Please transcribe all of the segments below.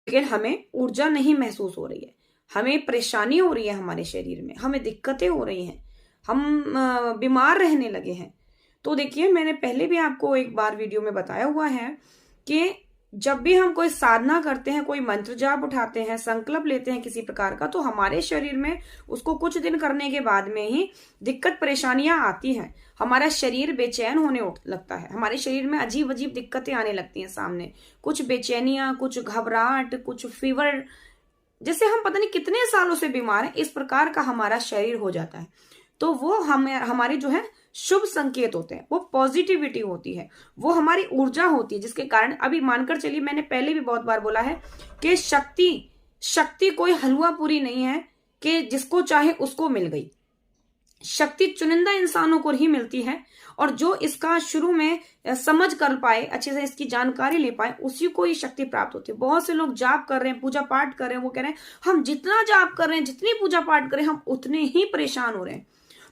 लेकिन हमें ऊर्जा नहीं महसूस हो रही है, हमें परेशानी हो रही है, हमारे शरीर में हमें दिक्कतें हो रही हैं, हम बीमार रहने लगे हैं। तो देखिए, मैंने पहले भी आपको एक बार वीडियो में बताया हुआ है कि जब भी हम कोई साधना करते हैं, कोई मंत्र जाप उठाते हैं, संकल्प लेते हैं किसी प्रकार का, तो हमारे शरीर में उसको कुछ दिन करने के बाद में ही दिक्कत परेशानियां आती हैं। हमारा शरीर बेचैन होने लगता है, हमारे शरीर में अजीब अजीब दिक्कतें आने लगती हैं सामने, कुछ बेचैनियां, कुछ घबराहट, कुछ फीवर, जैसे हम पता नहीं कितने सालों से बीमार हैं, इस प्रकार का हमारा शरीर हो जाता है। तो वो हमारी जो है शुभ संकेत होते हैं, वो पॉजिटिविटी होती है, वो हमारी ऊर्जा होती है, जिसके कारण अभी मानकर चलिए, मैंने पहले भी बहुत बार बोला है कि शक्ति कोई हलवा पूरी नहीं है कि जिसको चाहे उसको मिल गई। शक्ति चुनिंदा इंसानों को ही मिलती है, और जो इसका शुरू में समझ कर पाए, अच्छे से इसकी जानकारी ले पाए, उसी को ही शक्ति प्राप्त होती है। बहुत से लोग जाप कर रहे हैं, पूजा पाठ कर रहे हैं, वो कह रहे हैं हम जितना जाप कर रहे हैं, जितनी पूजा पाठ करें, हम उतने ही परेशान हो रहे हैं।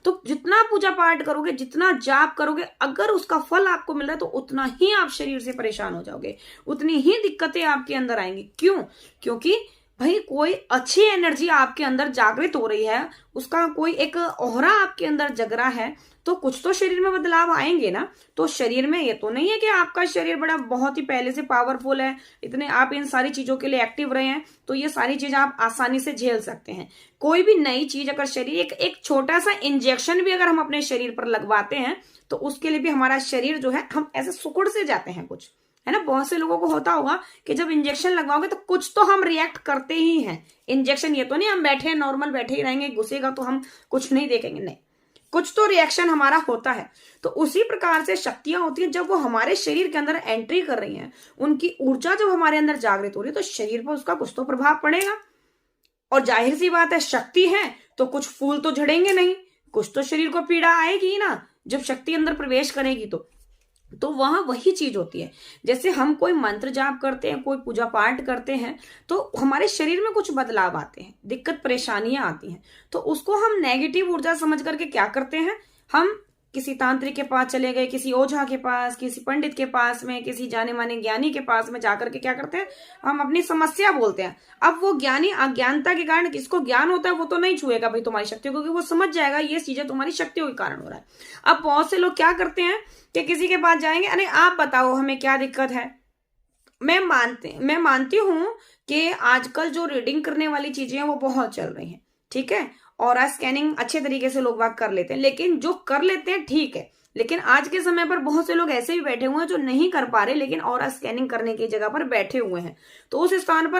तो जितना पूजा पाठ करोगे, जितना जाप करोगे, अगर उसका फल आपको मिल रहा है, तो उतना ही आप शरीर से परेशान हो जाओगे, उतनी ही दिक्कतें आपके अंदर आएंगी। क्यों? क्योंकि भाई कोई अच्छी एनर्जी आपके अंदर जागृत हो रही है, उसका कोई एक ऑरा आपके अंदर जग रहा है, तो कुछ तो शरीर में बदलाव आएंगे ना। तो शरीर में ये तो नहीं है कि आपका शरीर बड़ा बहुत ही पहले से पावरफुल है, इतने आप इन सारी चीजों के लिए एक्टिव रहे हैं, तो ये सारी चीज आप आसानी से झेल सकते हैं। कोई भी नई चीज अगर शरीर, एक छोटा सा इंजेक्शन भी अगर हम अपने शरीर पर लगवाते हैं, तो उसके लिए भी हमारा शरीर जो है, हम ऐसे सुकुड़ से जाते हैं कुछ, है ना। बहुत से लोगों को होता होगा कि जब इंजेक्शन लगवाओगे तो कुछ तो हम रिएक्ट करते ही हैं। इंजेक्शन ये तो नहीं हम बैठे हैं, नॉर्मल बैठे ही रहेंगे, घुसेगा तो हम कुछ नहीं देखेंगे, नहीं, कुछ तो रिएक्शन हमारा होता है। तो उसी प्रकार से शक्तियां होती हैं, जब वो हमारे शरीर के अंदर एंट्री कर रही हैं, उनकी ऊर्जा जब हमारे अंदर जागृत हो रही है, तो शरीर पर उसका कुछ तो प्रभाव पड़ेगा। और जाहिर सी बात है, शक्ति है तो कुछ फूल तो झड़ेंगे नहीं, कुछ तो शरीर को पीड़ा आएगी ना, जब शक्ति अंदर प्रवेश करेगी। तो वहां वही चीज होती है, जैसे हम कोई मंत्र जाप करते हैं, कोई पूजा पाठ करते हैं, तो हमारे शरीर में कुछ बदलाव आते हैं, दिक्कत परेशानियां आती हैं, तो उसको हम नेगेटिव ऊर्जा समझ करके क्या करते हैं, हम किसी तांत्रिक के पास चले गए, किसी ओझा के पास, किसी पंडित के पास में, किसी जाने माने ज्ञानी के पास में जाकर के क्या करते हैं, हम अपनी समस्या बोलते हैं। अब वो ज्ञानी अज्ञानता के कारण, किसको ज्ञान होता है वो तो नहीं छुएगा भाई तुम्हारी शक्तियों को, क्योंकि वो समझ जाएगा ये चीजें तुम्हारी शक्तियों के कारण हो रहा है। अब बहुत से लोग क्या करते हैं कि किसी के पास जाएंगे, अरे आप बताओ हमें क्या दिक्कत है। मैं मानती हूं कि आजकल जो रीडिंग करने वाली चीजें हैं वो बहुत चल रही हैं, ठीक है, और स्कैनिंग अच्छे तरीके से लोग बाग कर लेते हैं, लेकिन जो कर लेते हैं ठीक है, लेकिन आज के समय पर बहुत से लोग ऐसे भी बैठे हुए हैं जो नहीं कर पा रहे, लेकिन और स्कैनिंग करने की जगह पर बैठे हुए हैं। तो उस स्थान पर